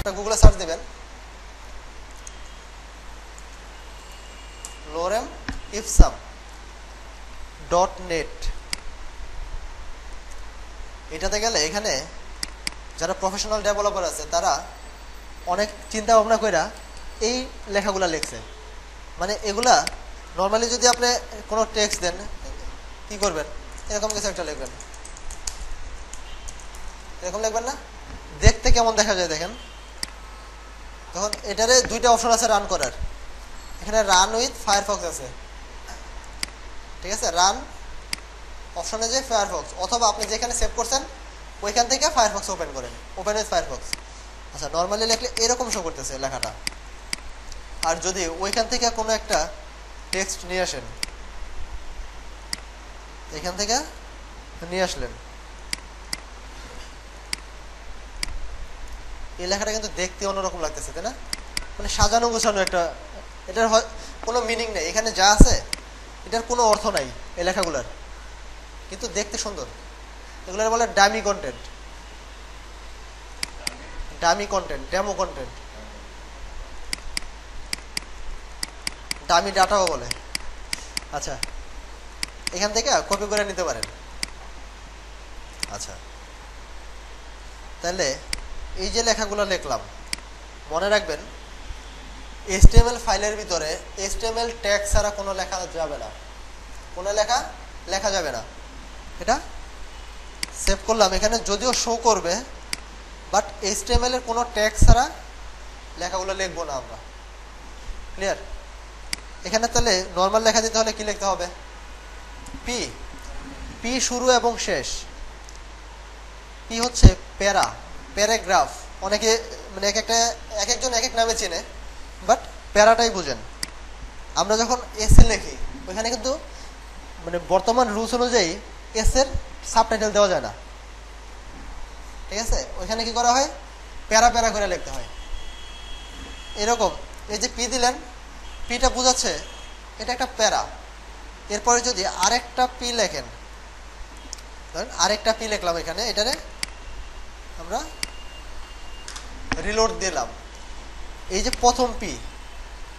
গুগলে সার্চ দিবেন lorem ipsum .net। এটাতে গেলে এখানে যারা প্রফেশনাল ডেভেলপার আছে তারা অনেক চিন্তা ভাবনা কইরা এই লেখাগুলা লিখছে। মানে এগুলা নর্মালি যদি আপনি কোনো টেক্সট দেন কি করবেন, এরকম কিছু একটা লিখবেন, এরকম লিখবেন না, দেখতে কেমন দেখা যায় দেখেন। তখন এটারে দুইটা অপশন আছে রান করার, এখানে রান উইথ ফায়ারফক্স আছে, ঠিক আছে, রান অপশনে যে ফায়ারফক্স, অথবা আপনি যেখানে সেভ করছেন ওইখান থেকে ফায়ারফক্স ওপেন করেন, ওপেন উইথ ফায়ারফক্স। আচ্ছা, নর্মালি লিখলে এরকম শো করতেছে লেখাটা। আর যদি ওইখান থেকে কোনো একটা টেক্সট নিয়ে আসেন, এখান থেকে নিয়ে আসলেন, এই লেখাটা কিন্তু দেখতে অন্যরকম লাগতেছে, তাই না? মানে সাজানো গোছানো একটা, এটার কোনো মিনিং নেই, এখানে যা আছে এটার কোনো অর্থ নাই এই লেখাগুলার, কিন্তু দেখতে সুন্দর। এগুলোর বলে dummy content, dummy content, demo content, dummy ডাটাও বলে। আচ্ছা, এখান থেকে কপি করে নিতে পারেন। আচ্ছা, তাহলে এই যে লেখাগুলো লিখলাম, মনে রাখবেন HTML ফাইলের ভিতরে HTML ট্যাগ ছাড়া কোনো লেখা যাবে না, কোনো লেখা লেখা যাবে না। এটা সেভ করলাম, এখানে যদিও শো করবে, বাট HTML এর কোনো ট্যাগ ছাড়া লেখাগুলো লিখবো না আমরা। ক্লিয়ার? এখানে তাহলে নর্মাল লেখা দিতে হলে কি লিখতে হবে? পি, পি শুরু এবং শেষ। পি হচ্ছে প্যারা, প্যারাগ্রাফ, অনেকে মানে এক একজন এক এক নামে চেনে, বাট প্যারাটাই বুঝেন। আমরা যখন এসে লিখি ওইখানে কিন্তু মানে বর্তমান রুলস অনুযায়ী এসের সাবটাইটেল দেওয়া যায় না, ঠিক আছে? ওইখানে কি করা হয়? প্যারা প্যারা করে লিখতে হয়। এরকম এই যে পি দিলেন, পিটা বোঝাচ্ছে এটা একটা প্যারা। এরপরে যদি আরেকটা পি লেখেন, ধরেন আরেকটা পি লিখলাম এখানে, এটারে আমরা রিলোড দিলাম। এই যে প্রথম পি,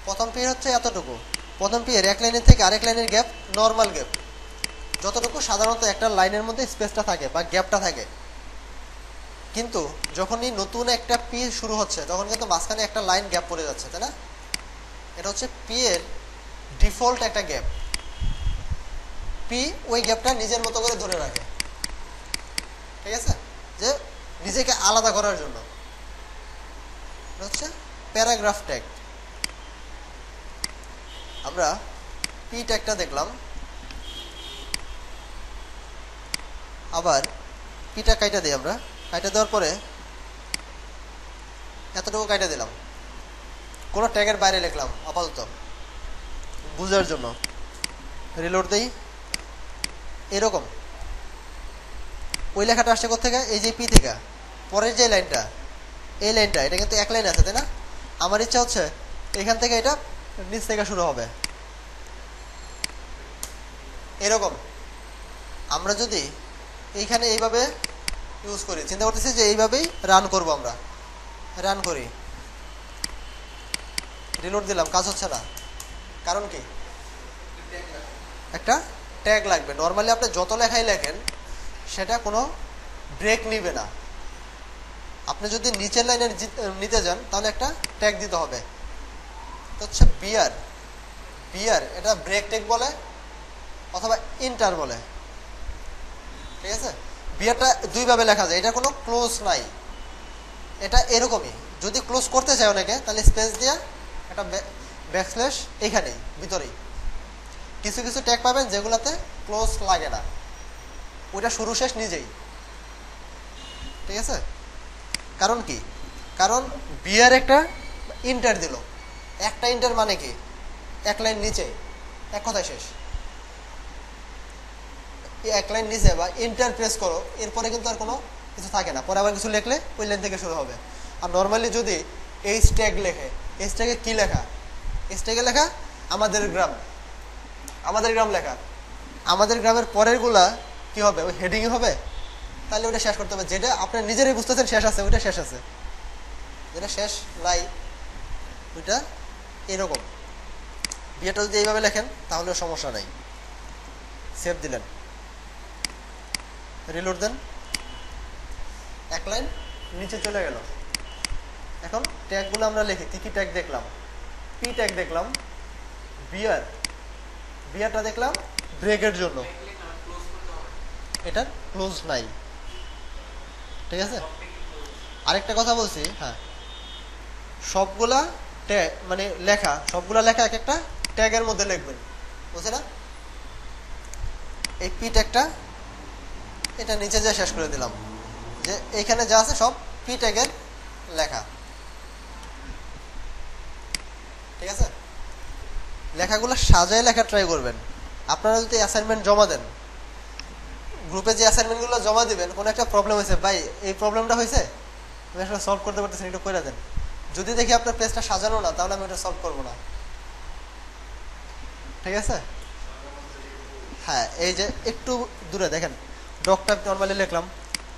প্রথম পি হচ্ছে এতটুকু, প্রথম পি এর এক লাইনের থেকে আরেক লাইনের গ্যাপ নর্মাল গ্যাপ, যতটুকু সাধারণত একটা লাইনের মধ্যে স্পেসটা থাকে বা গ্যাপটা থাকে। কিন্তু যখনই নতুন একটা পি শুরু হচ্ছে তখন কিন্তু মাঝখানে একটা লাইন গ্যাপ পড়ে যাচ্ছে, তাই না? এটা হচ্ছে পি এর ডিফল্ট একটা গ্যাপ। পি ওই গ্যাপটা নিজের মতো করে ধরে রাখে, ঠিক আছে, যে নিজেকে আলাদা করার জন্য। এটা হচ্ছে প্যারাগ্রাফ ট্যাগ। আমরা পি ট্যাগটা দেখলাম, আবার পিটা কাইটা দিই, আমরা কাইটা দেওয়ার পরে এতটুকু কাইটা দিলাম, কোনো ট্যাগের বাইরে লিখলাম আপাতত বুঝার জন্য। রিলোড দেই, এরকম ওই লেখাটা আসছে কোথা থেকে? এই যে পি থেকে। পরের যে লাইনটা, এই লাইনটা, এটা কিন্তু এক লাইন আছে, তাই না? আমার ইচ্ছা হচ্ছে এখান থেকে এটা নিচ থেকে শুরু হবে। এরকম আমরা যদি এইখানে এইভাবে ইউজ করি, চিন্তা করতেছি যে এইভাবেই রান করব, আমরা রান করি, রিলোড দিলাম, কাজ হচ্ছে না। কারণ কি? একটা ট্যাগ লাগবে। নর্মালি আপনি যত লেখাই লেখেন সেটা কোনো ব্রেক নিবে না। আপনি যদি নিচের লাইনের নিতে যান তাহলে একটা ট্যাগ দিতে হবে, তো হচ্ছে বিয়ার। বিয়ার এটা ব্রেক ট্যাগ বলে অথবা ইন্টার বলে, ঠিক আছে? বিয়ারটা দুইভাবে লেখা যায়, এটা কোনো ক্লোজ নাই, এটা এরকমই। যদি ক্লোজ করতে চায় অনেকে তাহলে স্পেস দিয়ে একটা ব্যাকস্ল্যাশ এইখানেই ভিতরেই। কিছু কিছু ট্যাগ পাবেন যেগুলোতে ক্লোজ লাগে না, ওইটা শুরু শেষ নিজেই, ঠিক আছে? কারণ কি? কারণ বিয়ার একটা ইন্টার দিল, একটা ইন্টার মানে কি? এক লাইন নিচে, এক কথায় শেষ। এক লাইন নিচে বা ইন্টার প্রেস করো, এরপরে কিন্তু আর কোনো কিছু থাকে না, পরে আবার কিছু লিখলে ওই লাইন থেকে শুরু হবে। আর নর্মালি যদি এইচ ট্যাগ লেখে, এইচ ট্যাগে কি লেখা? এইচ ট্যাগে লেখা আমাদের গ্রাম, আমাদের গ্রাম লেখা, আমাদের গ্রামের পরের গুলা কি হবে? ওই হেডিং হবে। তাহলে ওটা শেষ করতে হবে, যেটা আপনার নিজেরই বুঝতেছেন শেষ আছে, ওইটা শেষ আছে, যেটা শেষ নাই ওইটা এরকম। বিয়েটা যদি এইভাবে লেখেন তাহলে সমস্যা নাই। সেভ দিলেন, রিলোড দেন, এক লাইন নিচে চলে গেল। এখন ট্যাগগুলো আমরা লিখি, কি কি ট্যাগ দেখলাম? পি ট্যাগ দেখলাম বিয়ারটা দেখলাম ব্রেকের জন্য, এটার ক্লোজ নাই। ঠিক আছে, আরেকটা কথা বলছি, হ্যাঁ সবগুলা ট্যাগ মানে লেখা, সবগুলা লেখা এক একটা ট্যাগের মধ্যে লিখবেন, বুঝছে না? এই পি ট্যাগটা এটা নিচে যা শেষ করে দিলাম, যে এখানে যা আছে সব পি ট্যাগের লেখা। ঠিক আছে, লেখাগুলো সাজায় লেখা ট্রাই করবেন। আপনারা যদি অ্যাসাইনমেন্ট জমা দেন, গ্রুপে যে অ্যাসাইনমেন্টগুলো জমা দিবেন, কোনো একটা প্রবলেম হয়েছে, ভাই এই প্রবলেমটা হয়েছে আমি আসলে সলভ করতে পারতেছি, একটু করে দেন, যদি দেখি আপনার পেজটা সাজানো না তাহলে আমি ওটা সলভ করবো না। ঠিক আছে, হ্যাঁ এই যে একটু দূরে দেখেন ডক টাইপ নর্মালি লিখলাম,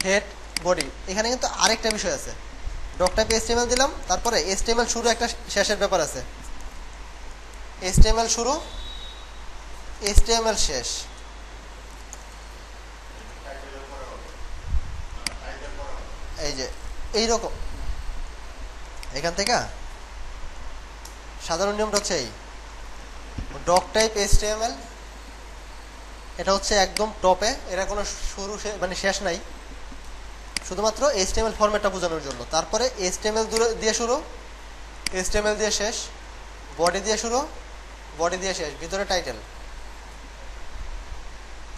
হেড বডি, এখানে কিন্তু আরেকটা বিষয় আছে। ডক টাইপ HTML দিলাম, তারপরে HTML শুরু একটা শেষের ব্যাপার আছে, HTML শুরু HTML শেষ। এই যে এইরকম, এখান থেকে সাধারণ নিয়মটা হচ্ছে এই ডক টাইপ HTML, এটা হচ্ছে একদম টপে, এটা কোনো শুরু মানে শেষ নাই, শুধুমাত্র HTML ফরম্যাটটা বোঝানোর জন্য। তারপরে HTML দিয়ে শুরু, HTML দিয়ে শেষ, বডি দিয়ে শুরু, বডি দিয়ে শেষ, ভিতরে টাইটেল।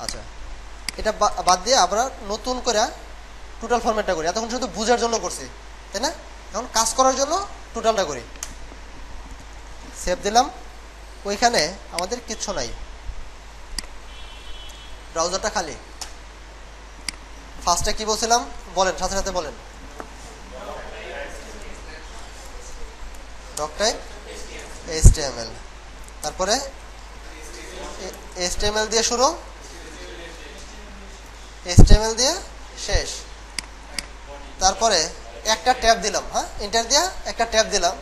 আচ্ছা, এটা বাদ দিয়ে আমরা নতুন করে টোটাল ফরম্যাটটা করি। এতক্ষণ শুধু বোঝার জন্য করছি, তাই না? এখন কাজ করার জন্য টোটালটা করি। সেভ দিলাম, ওইখানে আমাদের কিচ্ছু নাই, ব্রাউজারটা খালি। ফার্স্টে কি বলছিলাম বলেন, সাথে সাথে বলেন। ডক টাইপ HTML, তারপরে HTML দিয়ে শুরু, HTML দিয়ে শেষ, তারপরে একটা ট্যাব দিলাম, হ্যাঁ এন্টার দিয়ে একটা ট্যাব দিলাম,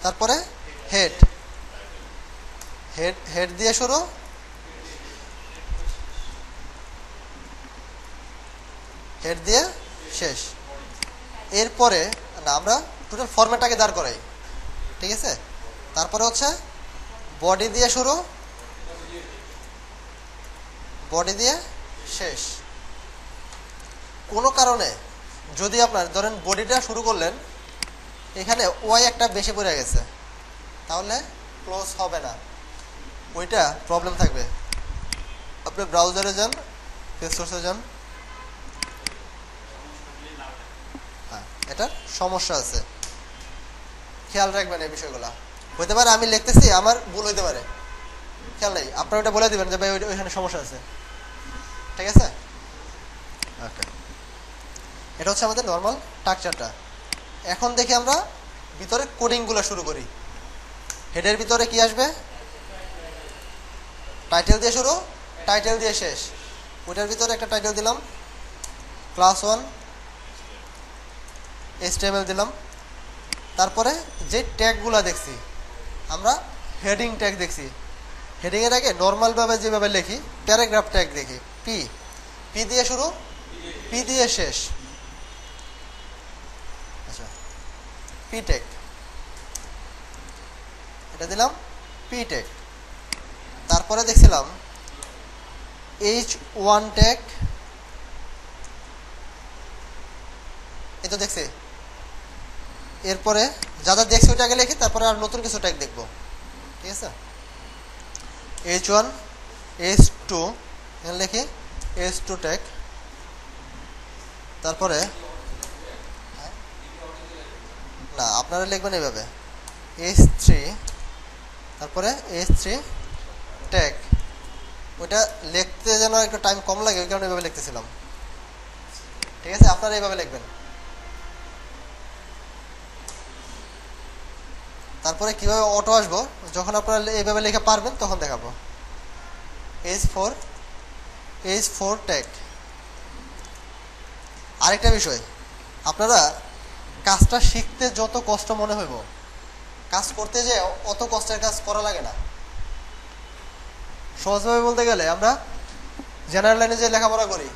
তারপরে হেড, হেড দিয়ে শুরু, হেড দিয়ে শেষ। এরপরে না আমরা টোটাল ফরম্যাটটাকে দাঁড় করাই, ঠিক আছে? তারপরে হচ্ছে বডি দিয়ে শুরু, বডি দিয়ে শেষ। কোনো কারণে যদি আপনার ধরেন বডিটা শুরু করলেন, এখানে ওয়াই একটা বেশি পড়ে গেছে, তাহলে ক্লোজ হবে না, ওইটা প্রবলেম থাকবে। আপনি ব্রাউজারে যান, পেজ সোর্সে যান, হ্যাঁ এটার সমস্যা আছে, খেয়াল রাখবেন এই বিষয়গুলো। হইতে পারে আমি লিখতেছি আমার ভুল হইতে পারে, খেয়াল নেই, আপনারা ওটা বলে দিবেন যে ভাই ওইখানে সমস্যা আছে। ঠিক আছে, ওকে, এটা হচ্ছে আমাদের নর্মাল স্ট্রাকচারটা। এখন দেখি আমরা ভিতরে কোডিংগুলো শুরু করি। হেডের ভিতরে কি আসবে? টাইটেল দিয়ে শুরু, টাইটেল দিয়ে শেষ। ওইটার ভিতরে একটা টাইটেল দিলাম, ক্লাস 1 HTML দিলাম। তারপরে যে ট্যাগগুলো দেখছি আমরা, হেডিং ট্যাগ দেখছি, হেডিংয়ের আগে নর্মালভাবে যেভাবে লিখি প্যারাগ্রাফ ট্যাগ দেখি, পি, পি দিয়ে শুরু, পি দিয়ে শেষ। আচ্ছা, পি ট্যাগ এটা দিলাম, পি ট্যাগ। তারপরে দেখছিলাম H1 ট্যাগ, এই তো দেখছি। এরপরে যা যা দেখছি ওইটা আগে লিখি, তারপরে আর নতুন কিছু ট্যাগ দেখবো, ঠিক আছে? H1 H2 এখানে লিখি, H2 ট্যাগ। তারপরে না আপনারা লিখবেন এইভাবে, H3, তারপরে H3 ট্যাগ। ওইটা লিখতে যেন একটু টাইম কম লাগে, ওই কারণে এইভাবে লিখতেছিলাম, ঠিক আছে? আপনারা এইভাবে লিখবেন। তারপরে কিভাবে অটো আসবো যখন আপনারা এইভাবে লেখা পারবেন তখন দেখাবো। H4 tag. আরেকটা বিষয়, আপনারা কাজটা শিখতে যত কষ্ট মনে হইব, কাজ করতে যে অত কষ্টের কাজ করা লাগে না। সহজভাবে বলতে গেলে আমরা জেনারেল লাইনে যে লেখাপড়া করি,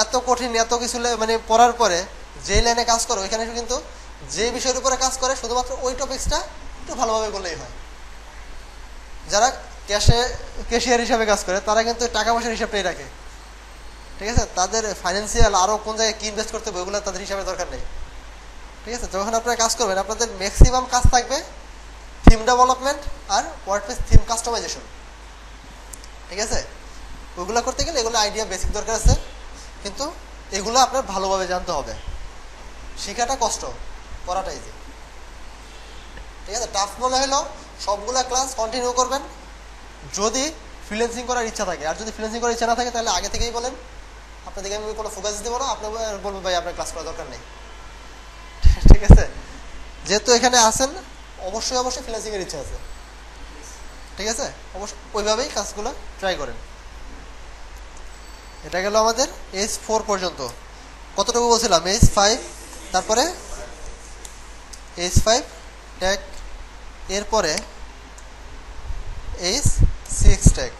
এত কঠিন এত কিছু মানে পড়ার পরে যে লাইনে কাজ করো ওইখানে কিন্তু যে বিষয়ের উপরে কাজ করে শুধুমাত্র ওই টপিক্সটা একটু ভালোভাবে করলেই হয়। যারা ক্যাশিয়ার হিসাবে কাজ করে তারা কিন্তু টাকা পয়সার হিসাবটাই রাখে, ঠিক আছে? তাদের ফাইন্যান্সিয়াল আরও কোন জায়গায় কি ইনভেস্ট করতে হবে ওগুলো তাদের হিসাবে দরকার নেই, ঠিক আছে? যখন আপনারা কাজ করবেন আপনাদের ম্যাক্সিমাম কাজ থাকবে থিম ডেভেলপমেন্ট আর ওয়ার্ডপ্রেস থিম কাস্টমাইজেশন, ঠিক আছে? ওইগুলো করতে গেলে এগুলো আইডিয়া বেসিক দরকার আছে, কিন্তু এগুলো আপনার ভালোভাবে জানতে হবে। শেখাটা কষ্ট, করাটা ইজি, ঠিক আছে? টাফ মনে হলো সবগুলা ক্লাস কন্টিনিউ করবেন যদি ফ্রিল্যান্সিং করার ইচ্ছা থাকে। আর যদি ফ্রিল্যান্সিং করার ইচ্ছা না থাকে তাহলে আগে থেকেই বলেন, আপনাদেরকে আমি কোনো ফোকাস দিতে পারো, আপনি বলবেন ভাই আপনার ক্লাস করার দরকার নেই, ঠিক আছে? যেহেতু এখানে আসেন অবশ্যই ফ্রিল্যান্সিং এর ইচ্ছা আছে, ঠিক আছে? অবশ্যই ওইভাবেই কাজগুলো ট্রাই করেন। এটা গেল আমাদের H4 পর্যন্ত। কতটুকু বলছিলাম? H5, তারপরে H5 ট্যাগ, এরপরে H6 ট্যাগ।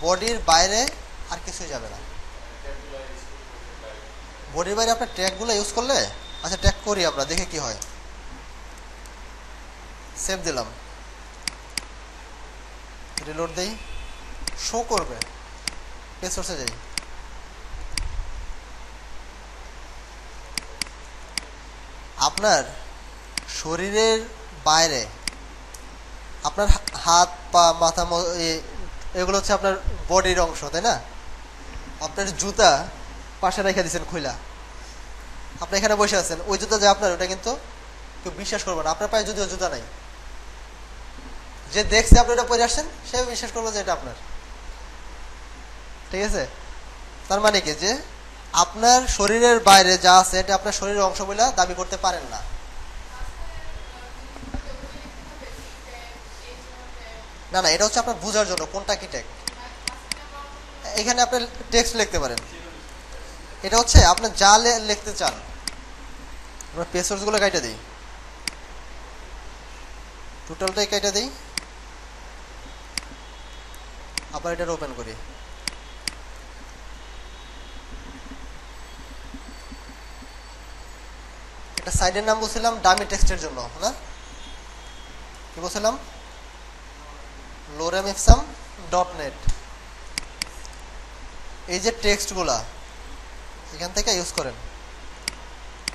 বডির বাইরে আর কিছুই যাবে না। বডির বাইরে আপনার ট্যাগগুলো ইউজ করলে, আচ্ছা ট্যাগ করি আমরা, দেখে কি হয়। সেভ দিলাম, রিলোড দেই, শো করবে। প্লে সোর্সে যাই, আপনার শরীরের বাইরে আপনার হাত পা মাথা এগুলো হচ্ছে আপনার বডির অংশ, তাই না? আপনার জুতা পাশে রেখে দিচ্ছেন খুইলা, আপনি এখানে বসে আছেন, ওই জুতা যে আপনার, ওটা কিন্তু কেউ বিশ্বাস করবে না। আপনার পায়ে যদিও জুতা নাই, যে দেখছে আপনি এটা পরে আসছেন সে বিশ্বাস করবে যে এটা আপনার, ঠিক আছে? তার মানে কি, যে আপনার শরীরের বাইরে যা আছে এটা আপনার শরীরের অংশ বলে দাবি করতে পারেন না। না না, এটা হচ্ছে আপনার বোঝার জন্য কোনটা কি ট্যাগ। এখানে আপনি টেক্সট লিখতে পারেন, এটা হচ্ছে আপনি যা লিখতে চান। আমরা পেসোর্স গুলো কাইটা দিই, টোটালটাই কাইটা দিই, আবার এটা ওপেন করি। এটা সাইডের নাম বলছিলাম ডামি টেক্সটের জন্য, না কি বলছিলাম? lorem-ipsum.net। এই যে টেক্সটগুলা এখান থেকে ইউজ করেন,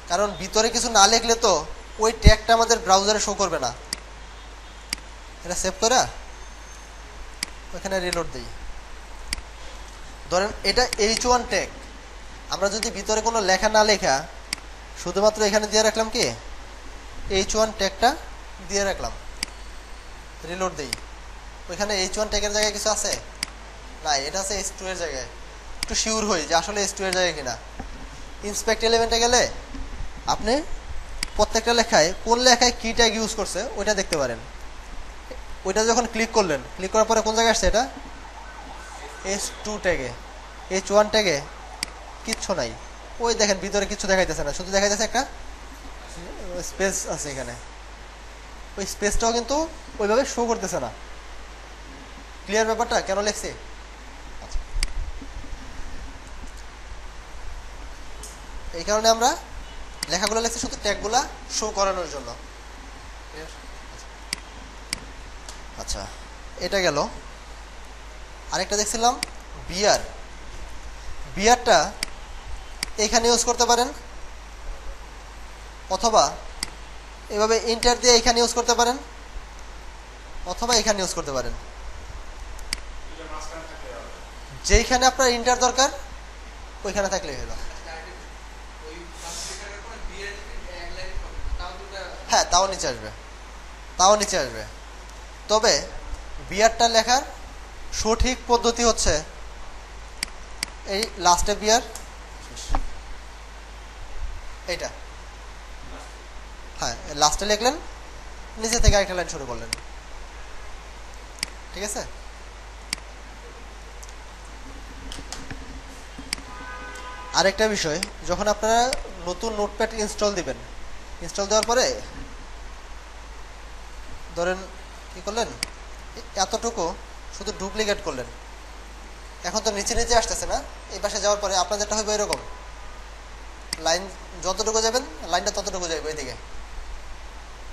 কারণ ভিতরে কিছু না লিখলে তো ওই ট্যাগটা আমাদের ব্রাউজারে শো করবে না। এটা সেভ করে ওখানে রিলোড দিই। ধরেন এটা H1 ট্যাগ, আমরা যদি ভিতরে কোনো লেখা না লেখা শুধুমাত্র এখানে দিয়ে রাখলাম কি H1 ট্যাগটা দিয়ে রাখলাম, রিলোড দিই, ওইখানে H1 ট্যাগের জায়গায় কিছু আছে না, এটা আছে H2 এর জায়গায়। একটু শিওর হই যে আসলে H2 এর জায়গায় কিনা। ইন্সপেক্ট এলিমেন্টে গেলে আপনি প্রত্যেকটা লেখায় কোন লেখায় কি ট্যাগ ইউজ করছে ওইটা দেখতে পারেন। ওইটা যখন ক্লিক করলেন, ক্লিক করার পরে কোন জায়গায় আসছে? এটা H2 ট্যাগে। H1 ট্যাগে কিচ্ছু নাই, ওই দেখেন ভিতরে কিছু দেখাইতেছে না, শুধু দেখাইতেছে একটা স্পেস আছে এখানে, ওই স্পেসটাও কিন্তু ওইভাবে শো করতেছে না। ক্লিয়ার ব্যাপারটা কেন লিখছি? এই কারণে আমরা লেখাগুলো লিখছি শুধু ট্যাগগুলা শো করানোর জন্য। আচ্ছা, এটা গেল। আরেকটা দেখছিলাম বিয়ার। বিয়ারটা এখানে ইউজ করতে পারেন, অথবা এভাবে ইন্টার দিয়ে এখানে ইউজ করতে পারেন, অথবা এখানে ইউজ করতে পারেন। যেইখানে আপনার ইন্টার দরকার ওইখানে থাকলে হলো। হ্যাঁ, তাও নিচে আসবে, তাও নিচে আসবে। তবে বিয়ারটা লেখার সঠিক পদ্ধতি হচ্ছে এই লাস্টে বিয়ার, এইটা, হ্যাঁ লাস্টে লিখলেন, নিচে থেকে আরেকটা লাইন শুরু করলেন, ঠিক আছে? আরেকটা বিষয়, যখন আপনারা নতুন নোটপ্যাড ইনস্টল দিবেন, ইনস্টল দেওয়ার পরে ধরেন কি করলেন, এতটুকু শুধু ডুপ্লিকেট করলেন, এখন তো নিচে নিচে আসতেছে না, এই পাশে যাওয়ার পরে আপনাদেরটা হবে এরকম, লাইন যতটুকু যাবেন লাইনটা ততটুকু যাবে ওইদিকে,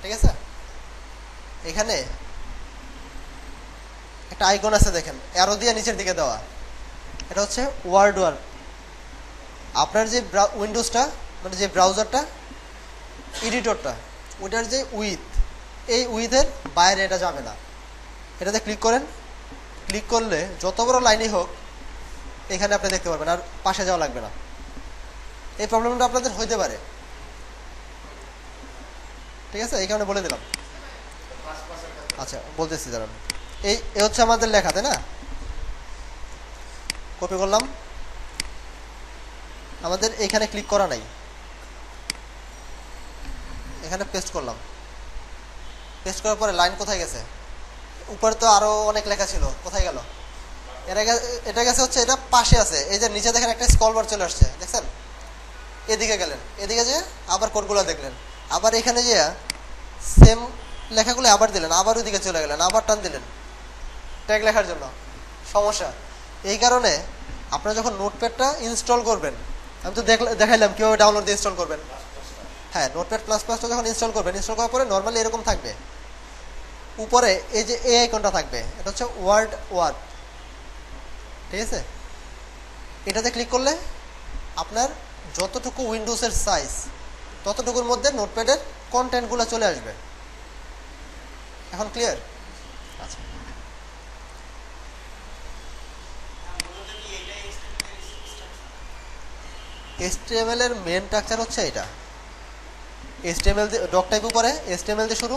ঠিক আছে। এখানে একটা আইকন আছে দেখেন, অ্যারো দিয়ে নিচের দিকে দেওয়া, এটা হচ্ছে ওয়ার্ড ওয়ার্ক। আপনার যে উইন্ডোজটা মানে যে ব্রাউজারটা এডিটরটা, ওইটার যে উইথ, এই উইথের বাইরে এটা যাবে না। এটাতে ক্লিক করেন, ক্লিক করলে যত বড় লাইনই হোক এখানে আপনি দেখতে পারবেন, আর পাশে যাওয়া লাগবে না। এই প্রবলেমটা আপনাদের হইতে পারে, ঠিক আছে, এই কারণে বলে দিলাম। আচ্ছা বলতেছি দাঁড়ান, এই হচ্ছে আমাদের লেখা, তাই না? কপি করলাম, আমাদের এখানে ক্লিক করা নাই, এখানে পেস্ট করলাম। পেস্ট করার পরে লাইন কোথায় গেছে? উপরে তো আরো অনেক লেখা ছিল, কোথায় গেল? এটা গেছে হচ্ছে, এটা পাশে আছে, এই যে নিচে দেখেন একটা স্ক্রল বার চলে আসছে, দেখছেন? এদিকে গেলেন, এদিকে যে আবার কোডগুলো দেখলেন, আবার এখানে যে সেম লেখাগুলো আবার দিলেন, আবার ওইদিকে চলে গেলেন, আবার টান দিলেন ট্যাগ লেখার জন্য, সমস্যা। এই কারণে আপনারা যখন নোটপ্যাডটা ইনস্টল করবেন, আমি তো দেখাইলাম কীভাবে ডাউনলোড দিয়ে ইনস্টল করবেন। হ্যাঁ, নোটপ্যাড প্লাস প্লাসটা যখন ইনস্টল করবেন, ইনস্টল করার পরে নর্মালি এরকম থাকবে, উপরে এই যে এই আইকনটা থাকবে, এটা হচ্ছে ওয়ার্ড ওয়ার্ক, ঠিক আছে। এটাতে ক্লিক করলে আপনার যতটুকু উইন্ডোজের সাইজ ততটুকুর মধ্যে নোটপ্যাডের কন্টেন্টগুলো চলে আসবে। এখন ক্লিয়ার? আচ্ছা, HTML এর মেন স্ট্রাকচার হচ্ছে এটা। HTML দিয়ে ডক টাইপ উপরে, HTML দিয়ে শুরু,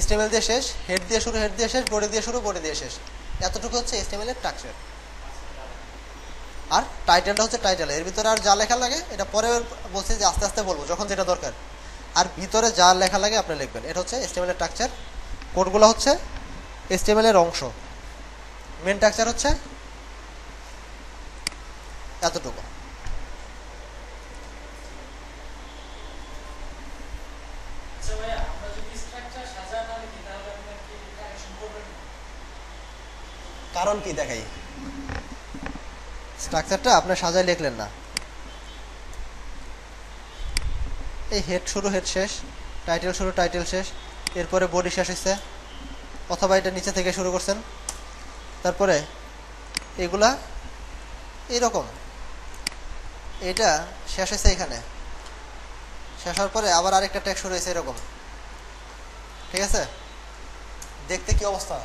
HTML দিয়ে শেষ, হেড দিয়ে শুরু, হেড দিয়ে শেষ, বডি দিয়ে শুরু, বডি দিয়ে শেষ, এতটুকু হচ্ছে HTML এর স্ট্রাকচার। আর টাইটেলটা হচ্ছে টাইটেল, এর ভিতরে আর যা লেখা লাগে এটা পরে বলছি যে আস্তে আস্তে বলবো যখন যেটা দরকার, আর ভিতরে যা লেখা লাগে আপনি লিখবেন। এটা হচ্ছে HTML এর স্ট্রাকচার, কোডগুলো হচ্ছে HTML এর অংশ, মেন স্ট্রাকচার হচ্ছে এতটুকু। কারণ কি দেখাই, স্ট্রাকচারটা আপনার সাজায় লিখলেন না, এই হেড শুরু হেড শেষ, টাইটেল শুরু টাইটেল শেষ, এরপরে বডি শেষ হচ্ছে, অথবা এটা নিচে থেকে শুরু করছেন, তারপরে এগুলা এইরকম, এটা শেষ হয়েছে এখানে, শেষ হওয়ার পরে আবার আরেকটা ট্যাগ শুরু হয়েছে এরকম, ঠিক আছে। দেখতে কি অবস্থা?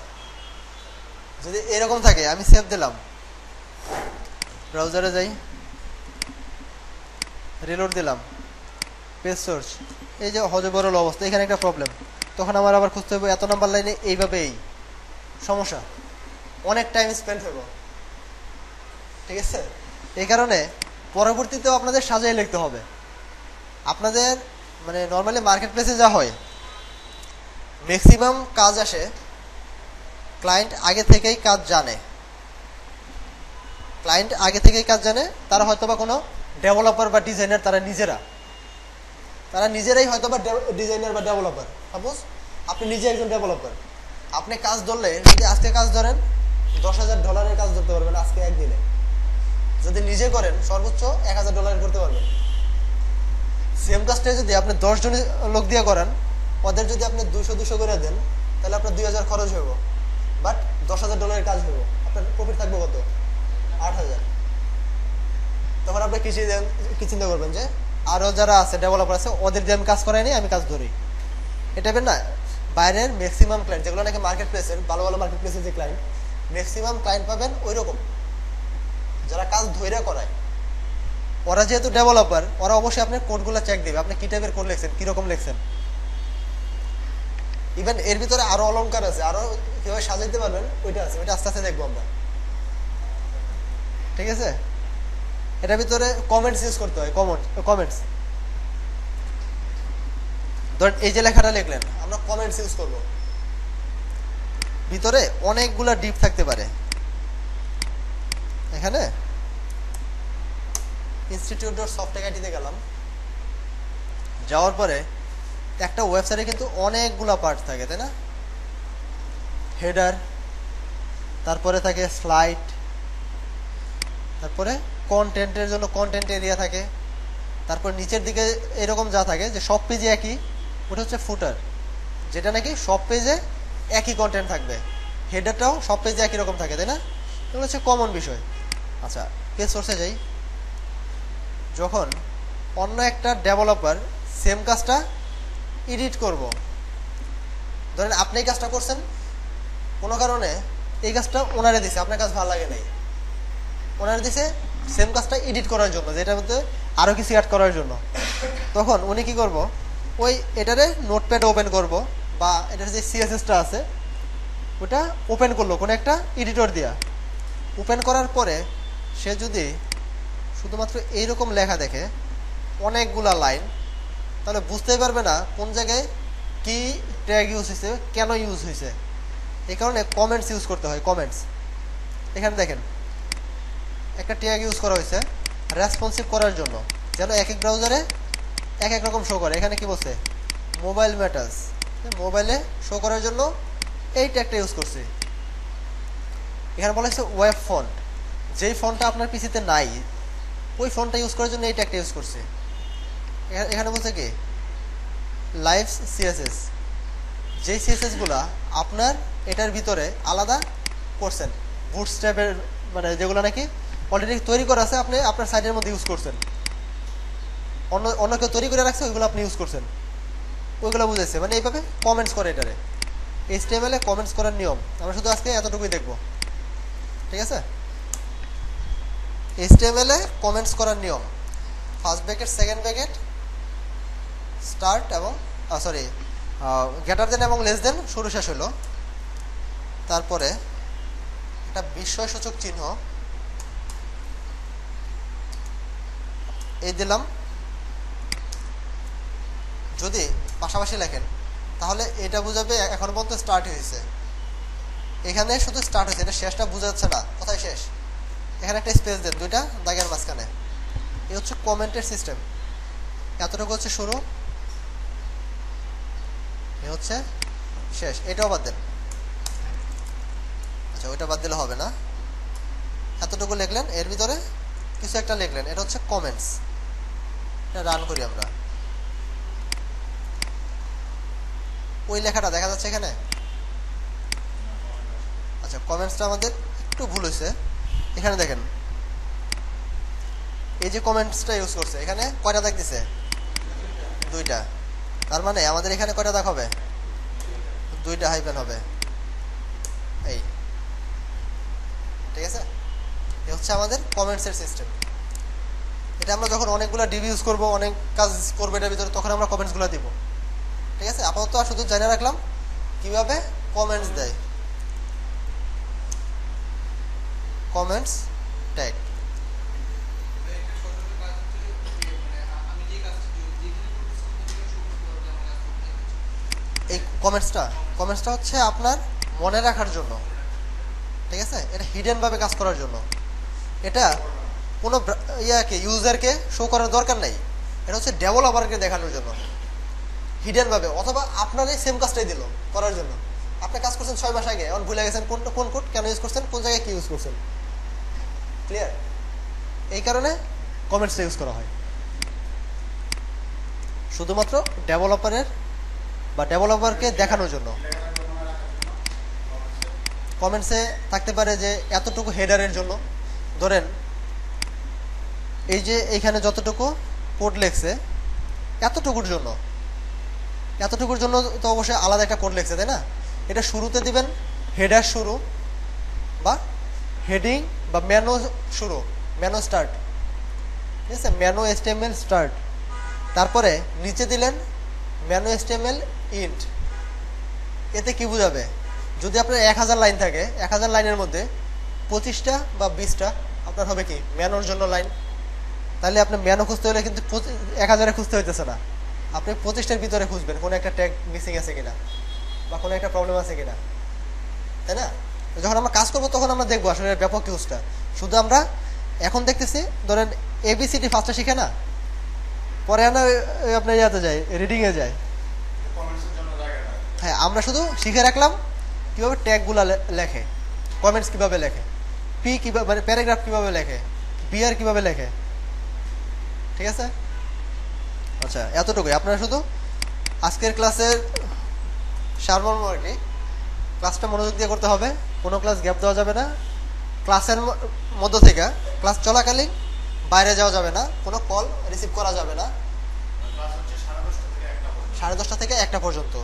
যদি এরকম থাকে, আমি সেভ দিলাম, ব্রাউজারে যাই, রিলোড দিলাম, পেজ সোর্স, এই যে হজবরল অবস্থা, এখানে একটা প্রবলেম, তখন আমার আবার খুঁজতে হবে এত নাম্বার লাইনে, এইভাবে এই সমস্যা, অনেক টাইম স্পেন্ড হইব, ঠিক আছে। এই কারণে পরবর্তীতেও আপনাদের সাজিয়ে লিখতে হবে। আপনাদের মানে নর্মালি মার্কেট প্লেসে যা হয়, ম্যাক্সিমাম কাজ আসে ক্লায়েন্ট আগে থেকেই কাজ জানে, ক্লায়েন্ট আগে থেকেই কাজ জানে, তারা হয়তো বা কোনো ডেভেলপার বা ডিজাইনার, তারা নিজেরাই হয়তো বা ডিজাইনার বা ডেভেলপার। সাপোজ আপনি নিজে একজন ডেভেলপার, আপনি কাজ ধরলে, যদি আজকে কাজ ধরেন $10,000 কাজ ধরতে পারবেন আজকে একদিনে, যদি নিজে করেন সর্বোচ্চ $1,000 করতে পারবেন। সেম কাজটা যদি আপনি 10 জন লোক দিয়ে করেন, ওদের যদি আপনি 200 করে দেন, তাহলে আপনার 2,000 খরচ হইব, বাট $10,000 কাজ হইব, আপনার প্রফিট থাকবে কত? 8,000। তখন আপনি কি চিন্তা করবেন যে আরো যারা আছে ডেভেলপার আছে, ওদের দিয়ে আমি কাজ করাই নি, আমি কাজ ধরি, এটা না। বাইরের ম্যাক্সিমাম ক্লায়েন্ট যেগুলো নাকি মার্কেট প্লেসের, ভালো ভালো মার্কেট প্লেসের যে ক্লায়েন্ট, ম্যাক্সিমাম ক্লায়েন্ট পাবেন ওই রকম, যারা কাজ ধৈর্য করায়। ওরা যেহেতু ডেভেলপার, ওরা অবশ্যই আপনার কোডগুলো চেক দিবে, আপনি কি টাইপের কোড লিখছেন, কিরকম লিখছেন। ইভেন এর ভিতরে আরো অলংকার আছে, আরো কিভাবে সাজাইতে পারবেন ওইটা আছে, ওইটা আস্তে আস্তে দেখবো আমরা, ঠিক আছে। এটার ভিতরে কমেন্টস ইউজ করতে হয়, কমেন্টস। ধরেন এই যে লেখাটা লিখলেন, আমরা কমেন্টস ইউজ করব, ভিতরে অনেকগুলা ডিপ থাকতে পারে। এখানে institute.softechit-তে গেলাম, যাওয়ার পরে একটা ওয়েবসাইটে কিন্তু অনেকগুলা পার্ট থাকে, তাই না? হেডার, তারপরে থাকে স্লাইড, তারপরে কন্টেন্টের জন্য কন্টেন্ট এরিয়া থাকে, তারপর নিচের দিকে এরকম যা থাকে যে সব পেজে একই, ওটা হচ্ছে ফুটার, যেটা নাকি সব পেজে একই কন্টেন্ট থাকবে। হেডারটাও সব পেজে একই রকম থাকে, তাই না? এগুলো হচ্ছে কমন বিষয়। আচ্ছা, পেজ সোর্সে যাই। যখন অন্য একটা ডেভেলপার সেম কাজটা এডিট করব, ধরেন আপনি এই কাজটা করছেন, কোনো কারণে এই কাজটা ওনারে দিছে, আপনার কাজ ভালো লাগে নাই, ওনারে দিছে সেম কাজটা এডিট করার জন্য, যেটার মধ্যে আরও কিছু অ্যাড করার জন্য। তখন উনি কি করব, ওই এটারে নোটপ্যাড ওপেন করব, বা এটার যে সিএসএসটা আছে ওটা ওপেন করলো কোনো একটা এডিটর দিয়া। ওপেন করার পরে সে যদি শুধুমাত্র এইরকম লেখা দেখে অনেকগুলা লাইন, তাহলে বুঝতেই পারবে না কোন জায়গায় কি ট্যাগ ইউজ হয়েছে, কেন ইউজ হয়েছে। এই কারণে কমেন্টস ইউজ করতে হয়। কমেন্টস, এখানে দেখেন একটা ট্যাগ ইউজ করা হয়েছে রেসপন্সিভ করার জন্য, যেন এক এক ব্রাউজারে এক এক রকম শো করে। এখানে কি বলছে, মোবাইল ম্যাটার্স, মোবাইলে শো করার জন্য এই ট্যাগটা ইউজ করছি। এখানে বলা হচ্ছে ওয়েব ফন্ট, যেই ফন্টটা আপনার পিসিতে নাই ওই ফন্টটা ইউজ করার জন্য এই ট্যাগটা ইউজ করছে। এখানে বলছে কি লাইভ সিএসএস, যেই সিএসএস গুলা আপনার এটার ভিতরে আলাদা করছেন, বুটস্ট্র্যাপের মানে যেগুলো নাকি অলরেডি তৈরি করা আছে, আপনি আপনার সাইটের মধ্যে ইউজ করছেন, অন্য কেউ তৈরি করে রাখছে ওইগুলো আপনি ইউজ করছেন, ওইগুলো বুঝেছে। মানে এইভাবে কমেন্টস করে এটারে। HTML এ কমেন্টস করার নিয়ম আমরা শুধু আজকে এতটুকুই দেখব, ঠিক আছে? HTML এ কমেন্টস করার নিয়ম, first bracket, second bracket, start এবং সরি গ্রেটার দেন এবং লেস দেন শুরু শেষ হলো, তারপরে একটা বিস্ময়সূচক চিহ্ন এই দিলাম। যদি পাশাপাশি লেখেন তাহলে এটা বুঝাবে এখন পর্যন্ত স্টার্ট হয়েছে। এখানে শুধু স্টার্ট হয়েছে, এটা শেষটা বোঝা যাচ্ছে না, কোথায় শেষ। এখানে একটা স্পেস দেন দুইটা দাগের মাঝখানে। এই হচ্ছে কমেন্টের সিস্টেম। এতটুকু হচ্ছে শুরু, এ হচ্ছে শেষ। এটাও বাদ দেন, আচ্ছা ওইটা বাদ দিলে হবে না। এতটুকু লিখলেন, এর ভিতরে কিছু একটা লিখলেন, এটা হচ্ছে কমেন্টস। এটা রান করি আমরা, ওই লেখাটা দেখা যাচ্ছে এখানে। আচ্ছা, কমেন্টসটা আমাদের একটু ভুল হয়েছে। এখানে দেখেন এই যে কমেন্টসটা ইউজ করছে, এখানে কয়টা দাগ দিছে, দুইটা। তার মানে আমাদের এখানে কয়টা দাগ হবে, দুইটা হাইফেন হবে। এই ঠিক আছে, এই হচ্ছে আমাদের কমেন্টসের সিস্টেম। এটা আমরা যখন অনেকগুলো ডিবি ইউজ করবো, অনেক কাজ করবো এটার ভিতরে, তখন আমরা কমেন্টসগুলো দিব, ঠিক আছে? আপাতত শুধু জেনে রাখলাম কিভাবে কমেন্টস দেয়। কমেন্টস ট্যাগ, এই কমেন্টসটা হচ্ছে আপনার মনে রাখার জন্য, ঠিক আছে? এটা হিডেন ভাবে কাজ করার জন্য। এটা কোনো ইউজারকে শো করার দরকার নাই, এটা হচ্ছে ডেভেলপারকে দেখানোর জন্য হিডেন ভাবে, অথবা আপনার এই সেম কাজটাই দিল করার জন্য। আপনি কাজ করছেন 6 মাস আগে, এখন ভুলে গেছেন কোন কোড কেন ইউজ করছেন, কোন জায়গায় কি ইউজ করছেন। ক্লিয়ার? এই কারণে কমেন্টসটা ইউজ করা হয় শুধুমাত্র ডেভেলপারের বা ডেভেলপারকে দেখানোর জন্য। কমেন্টসে থাকতে পারে যে এতটুকু হেডারের জন্য, ধরেন এই যে এইখানে যতটুকু কোড লেখছে এতটুকুর জন্য তো অবশ্যই আলাদা একটা কোড লেখছে, তাই না? এটা শুরুতে দিবেন হেডার শুরু বা হেডিং বা ম্যানো শুরু, ম্যানো স্টার্ট, ঠিক আছে? Mano HTML start. তারপরে নিচে দিলেন ম্যানো HTML ইন্ট। এতে কি বোঝাবে, যদি আপনার 1000 লাইন থাকে, 1000 লাইনের মধ্যে 25টা বা 20টা আপনার হবে কি ম্যানোর জন্য লাইন। তাহলে আপনি ম্যানো খুঁজতে হলে কিন্তু 1000-এ খুঁজতে হইতেছে না, আপনি 25টার ভিতরে খুঁজবেন কোনো একটা ট্যাগ মিসিং আছে কিনা বা কোনো একটা প্রবলেম আছে কিনা, তাই না? যখন আমরা কাজ করবো তখন আমরা দেখবো আসলে ব্যাপক ইউজটা। শুধু আমরা এখন দেখতেছি ধরেন এবিসিডি ফার্স্টে শিখে না, পরে না আপনার ইয়াতে যায়, রিডিংয়ে যায়। হ্যাঁ, আমরা শুধু শিখে রাখলাম কীভাবে ট্যাগগুলো লেখে, কমেন্টস কীভাবে লেখে, পি কীভাবে মানে প্যারাগ্রাফ কীভাবে লেখে, বিআর কীভাবে লেখে। ঠিক আছে, আচ্ছা এতটুকুই। আপনারা শুধু আজকের ক্লাসের সারমর্ম আর কি, ক্লাসটা মনোযোগ দিয়ে করতে হবে, কোনো ক্লাস গ্যাপ দেওয়া যাবে না, ক্লাসের মধ্য থেকে ক্লাস চলাকালীন বাইরে যাওয়া যাবে না, কোনো কল রিসিভ করা যাবে না। 10:30 থেকে 1টা পর্যন্ত।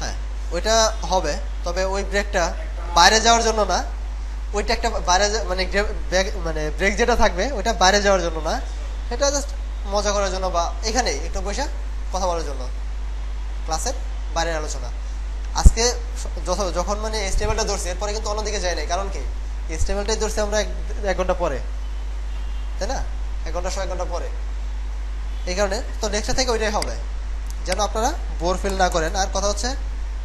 হ্যাঁ, ওইটা হবে, তবে ওই ব্রেকটা বাইরে যাওয়ার জন্য না, ওইটা একটা বাইরে মানে ব্রেক যেটা থাকবে ওইটা বাইরে যাওয়ার জন্য না, এটা জাস্ট মজা করার জন্য বা এখানে একটু বসে কথা বলার জন্য, ক্লাসের বাইরের আলোচনা। আজকে যখন মানে এস্টিমেলটা ধরছি, এরপরে কিন্তু অন্যদিকে যায় নাই, কারণ কি এস্টিমেলটাই ধরছি আমরা 1 ঘন্টা পরে, তাই না, 1 ঘন্টা 1 ঘন্টা পরে। এই কারণে তো নেক্সট থেকে ওইটাই হবে, যেন আপনারা বোর ফিল না করেন। আর কথা হচ্ছে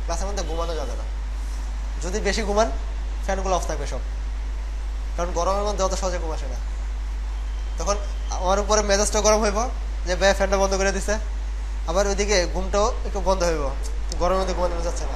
ক্লাসের মধ্যে ঘুমানো যাবে না, যদি বেশি ঘুমান ফ্যানগুলো অফ থাকবে সব, কারণ গরমের মধ্যে অত সহজে ঘুম আসে না। তখন আমার উপরে মেজাজটা গরম হইব যে ভাই ফ্যানটা বন্ধ করে দিছে, আবার ওইদিকে ঘুমটাও একটু বন্ধ হইব, গরমের মধ্যে ঘুমানো যাচ্ছে না।